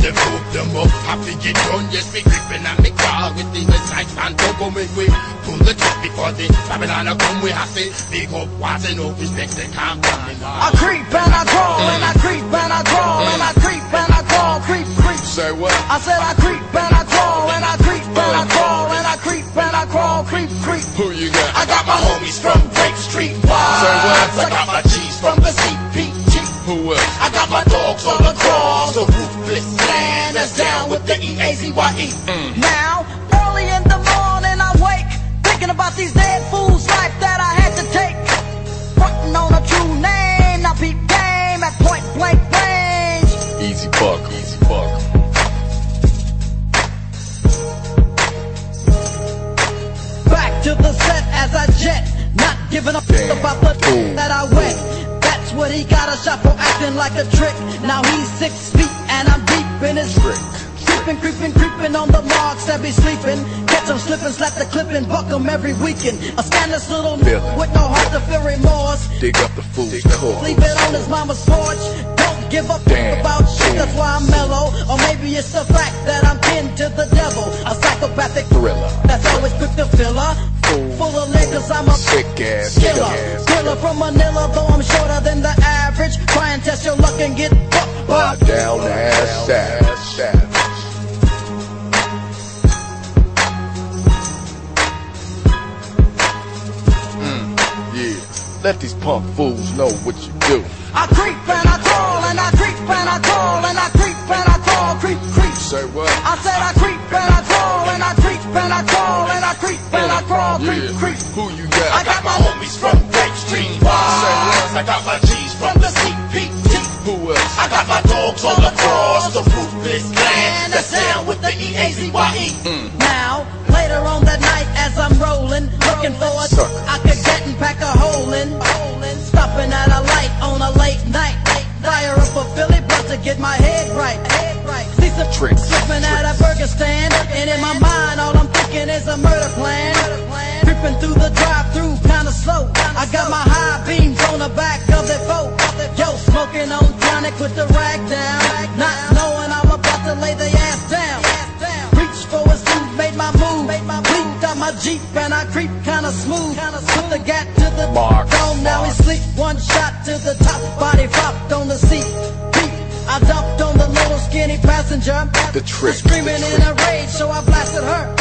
them move them up. Have to get done, yes, me creeping and me crawl with the West Side fan. Don't go make we pull the trip before the Babylon come. We have to big up what's no respect they can't come. I creep and I crawl and I creep and I crawl and I creep and I crawl, creep, creep. Say what? I said I creep and I crawl and I creep and I crawl and I creep and I crawl, creep, creep. Who you got? I got my homies from Grape Street Vibes. Say what? I got my G's from the CPG. Who else? I got my dogs on the cross, the ruthless land that's down with the Eazy E. Now, early in the morning I wake, thinking about these dead fools' life that I had to take. Frontin' on a true name, now peep game at point blank range. Easy buck, easy buck. Back to the set as I jet, not giving a f about the that I wet. That's what he got a shot for acting like a trick. Now he's 6 feet and I'm deep in his trick. Creeping, creeping, creeping on the marks that be sleeping. Catch him slipping, slap the clip and buck him every weekend. A scandalous little with no heart to feel remorse. Dig up the fool's core. Leave it on his mama's porch. Don't give up about shit, that's why I'm mellow. Or maybe it's the fact that I'm kin to the devil. A psychopathic thriller that's always quick to fill her. Full of liquors, I'm a sick ass killer from Manila, though I'm shorter than the average. Try and test your luck and get fucked by down the ass savage. Yeah, let these punk fools know what you do. I creep and I crawl and I creep and I crawl and I creep and I crawl, creep, creep. Say what? I said I creep and I crawl and I creep and I crawl and I creep and I crawl, creep, creep. Who you got? I got my homies from Grape Street Vibes. I got my G's from the CPG. Who else? I got my dogs on the cross, the ruthless clan that's down with the Eazy E. Now, later on that night as I'm rolling, looking for a I could get and pack a hole in. Stopping at a light on a late night. Fire up a Philly blunt to get my head right. See some tricks slipping at a burger stand, and in my mind all I'm thinking is a murder plan. Creeping through the drive-thru kinda slow. I got my high beams on the back of the boat. Yo, smoking on tonic with the rag down, not knowing I'm about to lay the ass down. Reach for a suit, made my move. Leaped out my Jeep and I creep kinda smooth. Put the gat to the dome, now he sleep. One shot to the top, body flopped on the seat. I dumped on the little skinny passenger. The trick. Screaming in a rage, so I blasted her.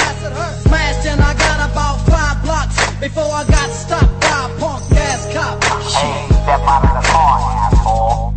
Smashed and I got about 5 blocks before I got stopped by a punk ass cop. Hey, step out of the car, asshole.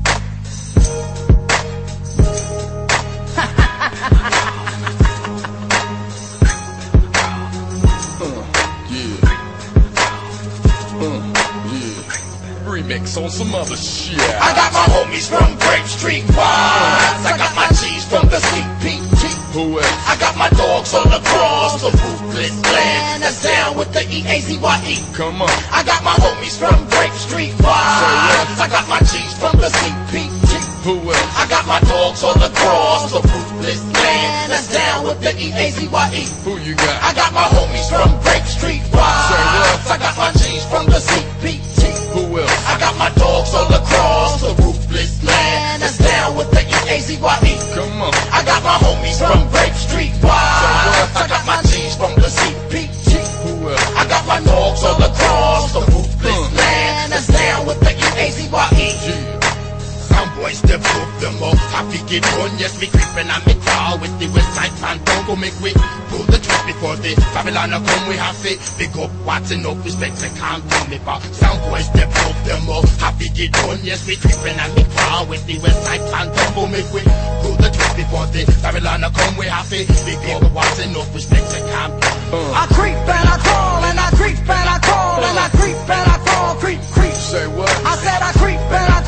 Remix on some other shit. I got my homies from Grape Street Vibes. I got my G's from the CPG. Who else? I got my dogs on the cross, the ruthless clan that's down with the Eazy E. Come on. I got my homies from Grape Street Vibes. I got my G's from the CPG. Who else? I got my dogs on the cross, the ruthless clan that's down with the Eazy E. Who you got? I got my homies from Grape Street Vibes. I got my G's from the CPG. Who else? I got my dogs on the cross, the ruthless clan that's down with the Eazy E. Come on. I got my homies from Grape Street Vibes. I got my G's from the CPG. Who else? I got my dogs on the cross, the ruthless clan that's down with the Eazy E. Some boys they prove them up. Happy get done, yes, me creeping and me crawl with the West Side fan. Don't go make we pull the trip before the Babylon come. We have to big up what's enough respect they can't tell me back. Some boys they prove them up. Happy get done, yes, me creeping and me crawl with the West Side fan. Don't go make we pull the trip before the Babylon come. We have to big up what's enough respect they can't tell me. I creep and I crawl and I creep and I crawl and I creep and I crawl, creep, creep. Say what? I said I creep and I